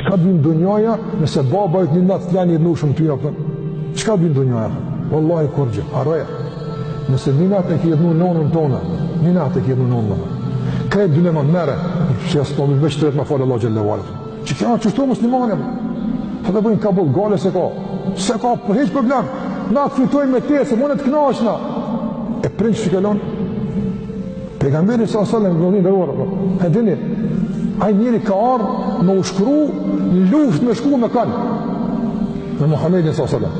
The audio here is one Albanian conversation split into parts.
Çka bën dunjaja nëse baba jot një natë flan i nushëm ty apo? Çka bën dunjaja? Wallahi kurrë, harroja. Nëse një natë e ke dhënë nonën tonë, një natë e ke dhënë nonën. Ka dynë më merre, si as po më veç tret më fal Allah xhallahu ala. Çi ka çështë muslimanë? Po të bëjnë kabull gale se ka. Se ka për hiç problem. Na fitojmë me te, se mund të kënaqna. E prind shikalon. Pejgamberi sallallahu alajhi wasallam ndërua. E dini, ai njëri ka ardhur me ushkru në luftë me shku me kan. Me Muhamedit sallallahu alajhi wasallam.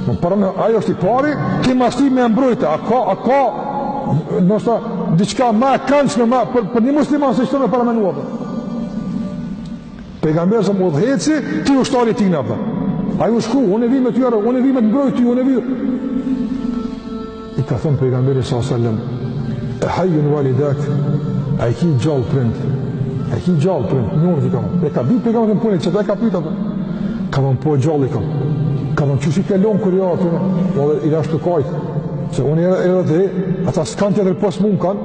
Në përme, ajo është i pari, ti masti me mbrojtë, a ka, nështë diçka ma këndshme, për një musliman se qëtë me paramenua, pejgamberi se më udheci, ti ushtari tina, ajo shku, unë e vi me tyre, unë e vi me të mbrojtë ty, unë e vi. I ka thënë pejgamberi s.a.s. E hajjën validak, a i ki gjallë prind, njërë t'i kam, e ka bitë pejgamberi në punit, që ta e ka pita, ka dhënë po gjallë i kam. Ka dhënë që shi kellon kërja atë, i lasht të kajtë, se unë edhe dhe, ata s'kanë tjetër pos mund kanë,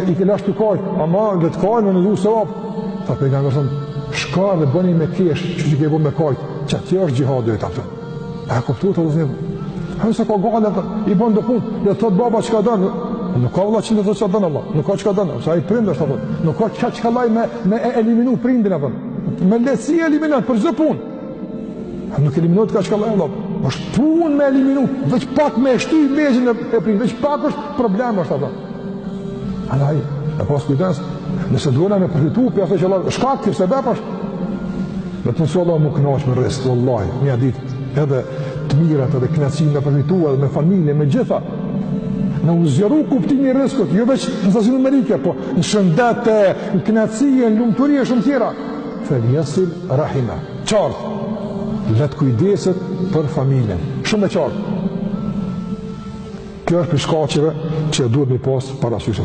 i ke lasht të kajtë, ama dhe të kajtë në du se vapë. Ta pejgamberi thënë, shka dhe bëni me kesh, që që ke bo me kajtë, që atje është gjihadu e ta pëtë. E kuptu të dhëznjë, hënë se ka gale, i bënë do punë, dhe të thotë baba që ka dënë, nuk ka vëlla që në thotë që dënë Allah, nuk ka që ka dënë, sa i prindë është të thotë, nuk ka që ka laj me eliminu prindin e përnë, me letësi eliminat për zë punë. Nuk eliminohet ka që ka lajë Allah. është punë me eliminu, veç pak me shty mezhin e prind, veç pak është problem është ata. Alaj, e pas kujdes, nëse duhena me përfitu, për jasë që Allah, shkak të sebep është, dhe të nësë Allah më knaq me rrisë, wallahi, një ditë, edhe të mirat, edhe knacin me përfitu, edhe me familje, me gjitha, në uzjeru kuptimi rriskët, jo veç në zasin numerike, po në shëndete, në knacije, në lumëturie, shumë tjera. Feljesil rahima, qartë, letë kujdeset për familjen, shumë e qartë. Kjo është për shkaqeve që duhet me pas parasysh.